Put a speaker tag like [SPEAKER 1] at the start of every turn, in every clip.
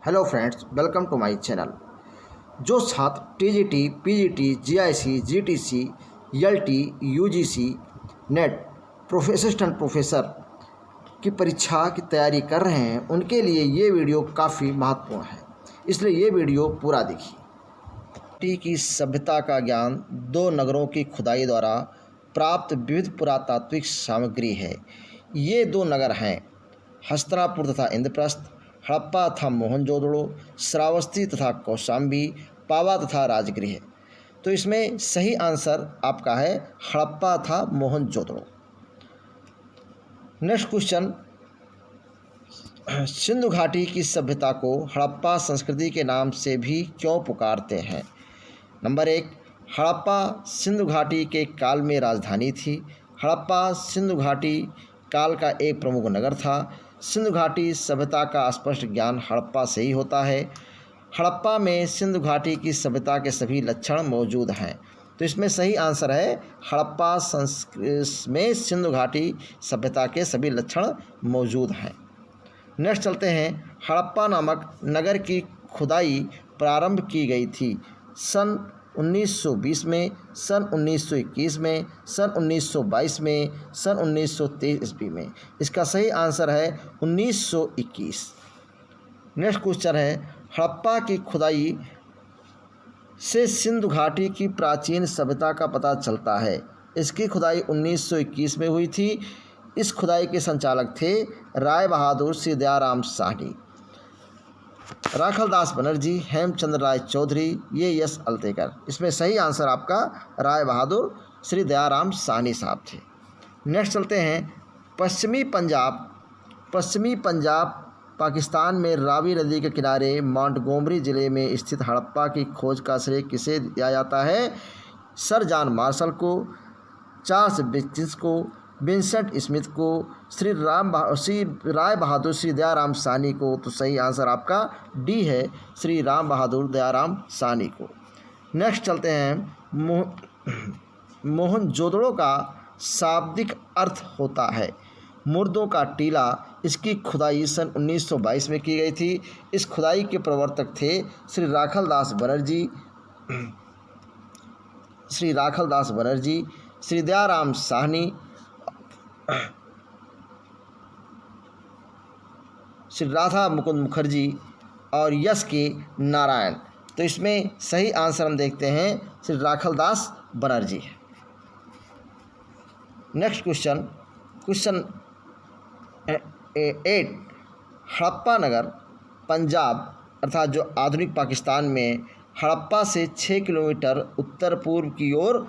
[SPEAKER 1] Hello friends, welcome to my channel. जो छात्र TGT, PGT, GIC, GTC, LT, UGC, net, assistant professor की परीक्षा की तैयारी कर रहे हैं, उनके लिए ये वीडियो काफ़ी महत्वपूर्ण है, इसलिए ये वीडियो पूरा देखिए। टी की सभ्यता का ज्ञान दो नगरों की खुदाई द्वारा प्राप्त विविध पुरातात्विक सामग्री है। ये दो नगर हैं हस्तिनापुर तथा इंद्रप्रस्थ, हड़प्पा तथा मोहनजोदड़ो, श्रावस्ती तथा कौशाम्बी, पावा तथा राजगृह। तो इसमें सही आंसर आपका है हड़प्पा तथा मोहनजोदड़ो। नेक्स्ट क्वेश्चन, सिंधु घाटी की सभ्यता को हड़प्पा संस्कृति के नाम से भी क्यों पुकारते हैं? नंबर 1, हड़प्पा सिंधु घाटी के काल में राजधानी थी। हड़प्पा सिंधु घाटी काल का एक प्रमुख नगर था। सिंधु घाटी सभ्यता का स्पष्ट ज्ञान हड़प्पा से ही होता है। हड़प्पा में सिंधु घाटी की सभ्यता के सभी लक्षण मौजूद हैं। तो इसमें सही आंसर है हड़प्पा में सिंधु घाटी सभ्यता के सभी लक्षण मौजूद हैं। नेक्स्ट चलते हैं, हड़प्पा नामक नगर की खुदाई प्रारंभ की गई थी सन 1920 में, सन 1921 में, सन 1922 में, सन 1923 ईस्वी में। इसका सही आंसर है 1921। नेक्स्ट क्वेश्चन है, हड़प्पा की खुदाई से सिंधु घाटी की प्राचीन सभ्यता का पता चलता है। इसकी खुदाई 1921 में हुई थी। इस खुदाई के संचालक थे राय बहादुर श्री दयाराम साहनी, राखलदास बनर्जी, हेमचंद्र राय चौधरी, ये यश अल्तेकर। इसमें सही आंसर आपका राय बहादुर श्री दयाराम साहनी साहब थे। नेक्स्ट चलते हैं, पश्चिमी पंजाब पाकिस्तान में रावी नदी के किनारे मॉन्टगोमरी ज़िले में स्थित हड़प्पा की खोज का श्रेय किसे दिया जाता है? सर जॉन मार्शल को, चार्ल्स बिस्टिस को, विंसेंट स्मिथ को, श्री राय बहादुर श्री दयाराम साहनी को। तो सही आंसर आपका डी है, श्री राम बहादुर दयाराम साहनी को। नेक्स्ट चलते हैं, मोहनजोदड़ो का शाब्दिक अर्थ होता है मुर्दों का टीला। इसकी खुदाई सन 1922 में की गई थी। इस खुदाई के प्रवर्तक थे श्री राखलदास बनर्जी, श्री दयाराम साहनी, श्री राधा मुकुंद मुखर्जी और यश के नारायण। तो इसमें सही आंसर हम देखते हैं श्री राखलदास बनर्जी। नेक्स्ट क्वेश्चन 8, हड़प्पा नगर पंजाब अर्थात जो आधुनिक पाकिस्तान में हड़प्पा से 6 किलोमीटर उत्तर पूर्व की ओर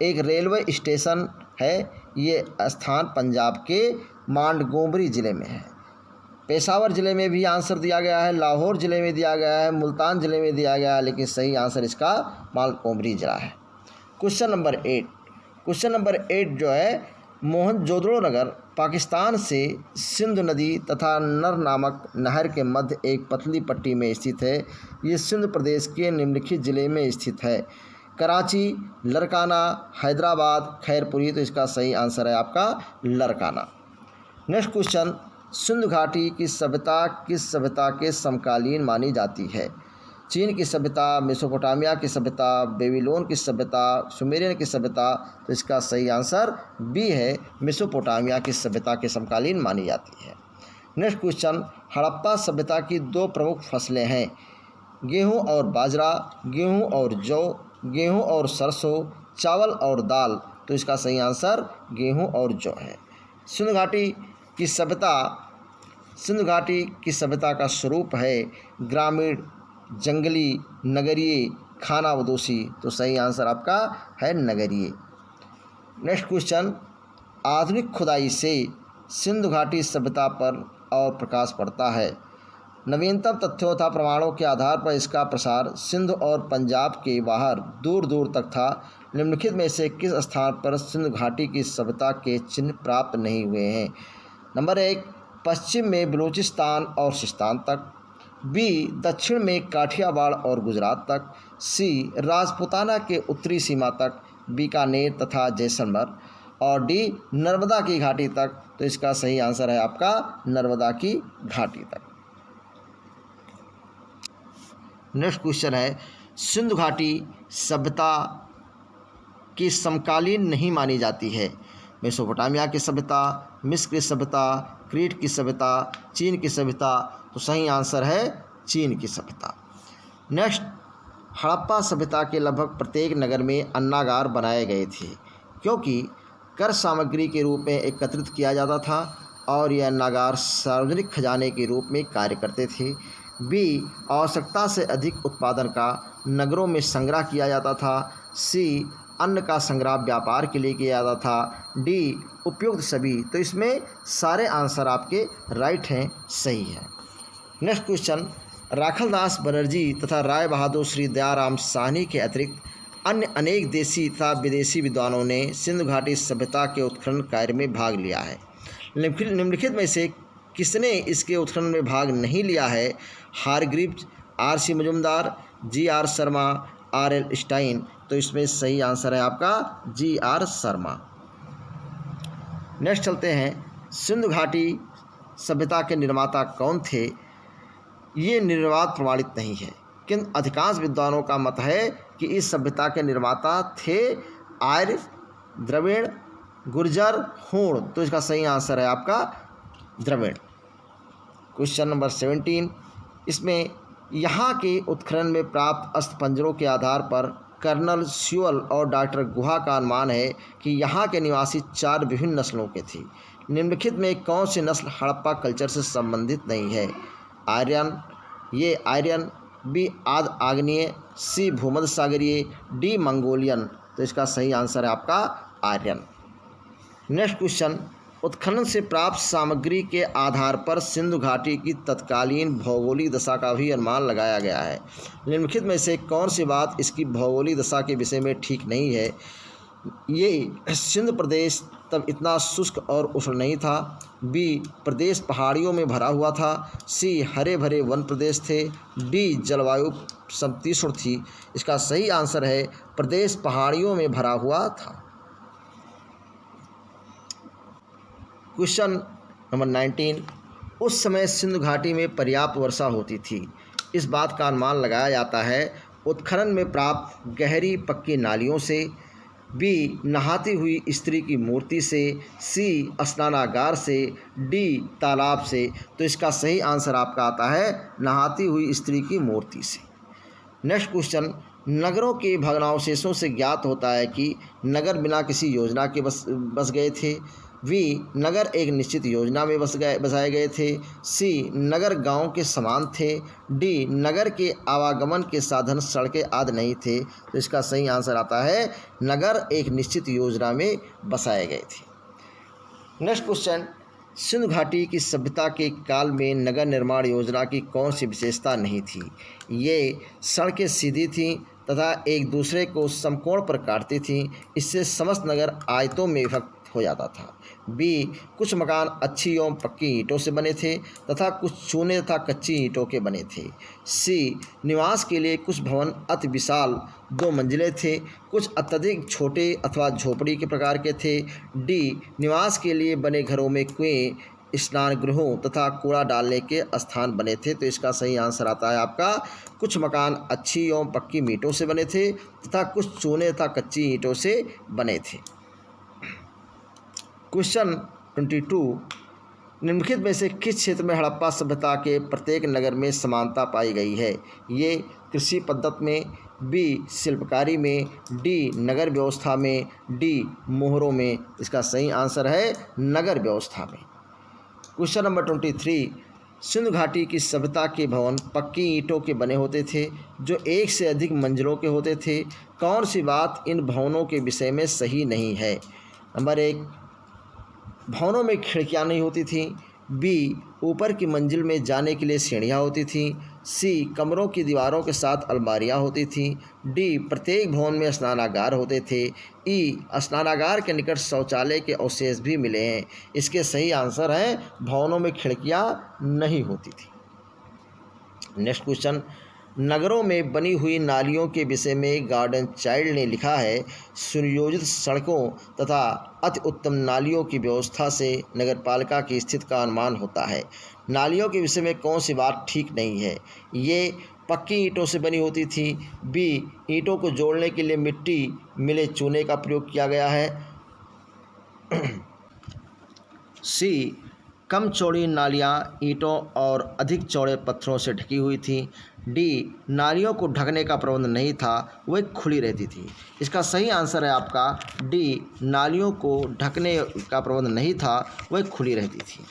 [SPEAKER 1] एक रेलवे स्टेशन है। ये स्थान पंजाब के मॉन्टगोमरी ज़िले में है। पेशावर ज़िले में भी आंसर दिया गया है, लाहौर ज़िले में दिया गया है, मुल्तान ज़िले में दिया गया है, लेकिन सही आंसर इसका मॉन्टगोमरी ज़िला है। क्वेश्चन नंबर 8 जो है, मोहनजोदड़ो नगर पाकिस्तान से सिंधु नदी तथा नर नामक नहर के मध्य एक पतली पट्टी में स्थित है। ये सिंध प्रदेश के निम्नलिखित ज़िले में स्थित है: कराची, लरकाना, हैदराबाद, खैरपुरी। तो इसका सही आंसर है आपका लरकाना। नेक्स्ट क्वेश्चन, सिंधु घाटी की सभ्यता किस सभ्यता के समकालीन मानी जाती है? चीन की सभ्यता, मेसोपोटामिया की सभ्यता, बेबीलोन की सभ्यता, सुमेरियन की सभ्यता। तो इसका सही आंसर बी है, मेसोपोटामिया की सभ्यता के समकालीन मानी जाती है। नेक्स्ट क्वेश्चन, हड़प्पा सभ्यता की दो प्रमुख फसलें हैं: गेहूँ और बाजरा, गेहूँ और जौ, गेहूँ और सरसों, चावल और दाल। तो इसका सही आंसर गेहूँ और जौ है। सिंधु घाटी की सभ्यता का स्वरूप है ग्रामीण, जंगली, नगरीय, खानाबदोशी। तो सही आंसर आपका है नगरीय। नेक्स्ट क्वेश्चन, आधुनिक खुदाई से सिंधु घाटी सभ्यता पर और प्रकाश पड़ता है। नवीनतम तथ्यों तथा प्रमाणों के आधार पर इसका प्रसार सिंध और पंजाब के बाहर दूर दूर तक था। निम्नलिखित में से किस स्थान पर सिंधु घाटी की सभ्यता के चिन्ह प्राप्त नहीं हुए हैं? नंबर 1, पश्चिम में बलूचिस्तान और सिस्तान तक, बी, दक्षिण में काठियावाड़ और गुजरात तक, सी, राजपूताना के उत्तरी सीमा तक, बीकानेर तथा जैसलमेर, और डी, नर्मदा की घाटी तक। तो इसका सही आंसर है आपका नर्मदा की घाटी तक। नेक्स्ट क्वेश्चन है, सिंधु घाटी सभ्यता की समकालीन नहीं मानी जाती है। मेसोपोटामिया की सभ्यता, मिस्र की सभ्यता, क्रीट की सभ्यता, चीन की सभ्यता। तो सही आंसर है चीन की सभ्यता। नेक्स्ट, हड़प्पा सभ्यता के लगभग प्रत्येक नगर में अन्नागार बनाए गए थे क्योंकि कर सामग्री के रूप में एकत्रित किया जाता था और यह अन्नागार सार्वजनिक खजाने के रूप में कार्य करते थे। बी, आवश्यकता से अधिक उत्पादन का नगरों में संग्रह किया जाता था। सी, अन्न का संग्रह व्यापार के लिए किया जाता था। डी, उपयुक्त सभी। तो इसमें सारे आंसर आपके राइट हैं, सही है। नेक्स्ट क्वेश्चन, राखलदास बनर्जी तथा राय बहादुर श्री दयाराम साहनी के अतिरिक्त अन्य अनेक देसी तथा विदेशी विद्वानों ने सिंधु घाटी सभ्यता के उत्खनन कार्य में भाग लिया है। निम्नलिखित में से किसने इसके उत्खनन में भाग नहीं लिया है? Hargreaves, R C. Majumdar, G R. Sharma, R L. Stein. तो इसमें सही आंसर है आपका जी.आर. शर्मा। नेक्स्ट चलते हैं, सिंधु घाटी सभ्यता के निर्माता कौन थे? ये निर्वाद प्रमाणित नहीं है, किंतु अधिकांश विद्वानों का मत है कि इस सभ्यता के निर्माता थे आर्य, द्रविड़, गुर्जर, हूण। तो इसका सही आंसर है आपका द्रविड़। क्वेश्चन नंबर 17, इसमें यहाँ के उत्खनन में प्राप्त अस्थिपंजरों के आधार पर कर्नल स्यूअल और डॉक्टर गुहा का अनुमान है कि यहाँ के निवासी 4 विभिन्न नस्लों के थे। निम्नलिखित में कौन सी नस्ल हड़प्पा कल्चर से संबंधित नहीं है? आर्यन, ये आर्यन, बी आद आग्नेय, सी भूमध्य सागरीय, डी मंगोलियन। तो इसका सही आंसर है आपका आर्यन। नेक्स्ट क्वेश्चन, उत्खनन से प्राप्त सामग्री के आधार पर सिंधु घाटी की तत्कालीन भौगोलिक दशा का भी अनुमान लगाया गया है। निम्नलिखित में से कौन सी बात इसकी भौगोलिक दशा के विषय में ठीक नहीं है? ये सिंध प्रदेश तब इतना शुष्क और उष्ण नहीं था। बी, प्रदेश पहाड़ियों में भरा हुआ था। सी, हरे भरे वन प्रदेश थे। डी, जलवायु समशीतोष्ण थी। इसका सही आंसर है प्रदेश पहाड़ियों में भरा हुआ था। क्वेश्चन नंबर 19, उस समय सिंधु घाटी में पर्याप्त वर्षा होती थी। इस बात का अनुमान लगाया जाता है उत्खनन में प्राप्त गहरी पक्की नालियों से। बी, नहाती हुई स्त्री की मूर्ति से। सी, स्नानागार से। डी, तालाब से। तो इसका सही आंसर आपका आता है नहाती हुई स्त्री की मूर्ति से। नेक्स्ट क्वेश्चन, नगरों के भग्नावशेषों से ज्ञात होता है कि नगर बिना किसी योजना के बस गए थे। वी, नगर एक निश्चित योजना में बसाए गए थे। सी, नगर गांव के समान थे। डी, नगर के आवागमन के साधन सड़कें आदि नहीं थे। तो इसका सही आंसर आता है नगर एक निश्चित योजना में बसाए गए थे। नेक्स्ट क्वेश्चन, सिंधु घाटी की सभ्यता के काल में नगर निर्माण योजना की कौन सी विशेषता नहीं थी? ये सड़कें सीधी थीं तथा एक दूसरे को समकोण पर काटती थीं। इससे समस्त नगर आयतों में विभक्त हो जाता था। बी, कुछ मकान अच्छी एवं पक्की ईंटों से बने थे तथा कुछ चूने तथा कच्ची ईंटों के बने थे। सी, निवास के लिए कुछ भवन अति विशाल 2 मंजिले थे, कुछ अत्यधिक छोटे अथवा झोपड़ी के प्रकार के थे। डी, निवास के लिए बने घरों में कुएं, स्नान गृहों तथा कूड़ा डालने के स्थान बने थे। तो इसका सही आंसर आता है आपका कुछ मकान अच्छी एवं पक्की ईंटों से बने थे तथा कुछ चूने तथा कच्ची ईंटों से बने थे। क्वेश्चन 22, निम्नलिखित में से किस क्षेत्र में हड़प्पा सभ्यता के प्रत्येक नगर में समानता पाई गई है? ये कृषि पद्धति में, बी, शिल्पकारी में, डी, नगर व्यवस्था में, डी, मोहरों में। इसका सही आंसर है नगर व्यवस्था में। क्वेश्चन नंबर 23, सिंधु घाटी की सभ्यता के भवन पक्की ईंटों के बने होते थे जो एक से अधिक मंजिलों के होते थे। कौन सी बात इन भवनों के विषय में सही नहीं है? नंबर 1, भवनों में खिड़कियां नहीं होती थीं। बी, ऊपर की मंजिल में जाने के लिए सीढ़ियां होती थीं। सी, कमरों की दीवारों के साथ अलमारियां होती थीं। डी, प्रत्येक भवन में स्नानागार होते थे। ई, स्नानागार के निकट शौचालय के अवशेष भी मिले हैं। इसके सही आंसर हैं भवनों में खिड़कियां नहीं होती थी। नेक्स्ट क्वेश्चन, नगरों में बनी हुई नालियों के विषय में गार्डन चाइल्ड ने लिखा है, सुनियोजित सड़कों तथा अति उत्तम नालियों की व्यवस्था से नगरपालिका की स्थिति का अनुमान होता है। नालियों के विषय में कौन सी बात ठीक नहीं है? ये पक्की ईंटों से बनी होती थी। बी, ईंटों को जोड़ने के लिए मिट्टी मिले चूने का प्रयोग किया गया है। सी, कम चौड़ी नालियाँ ईंटों और अधिक चौड़े पत्थरों से ढकी हुई थी। डी, नालियों को ढकने का प्रबंध नहीं था, वह खुली रहती थी। इसका सही आंसर है आपका डी, नालियों को ढकने का प्रबंध नहीं था, वह खुली रहती थी।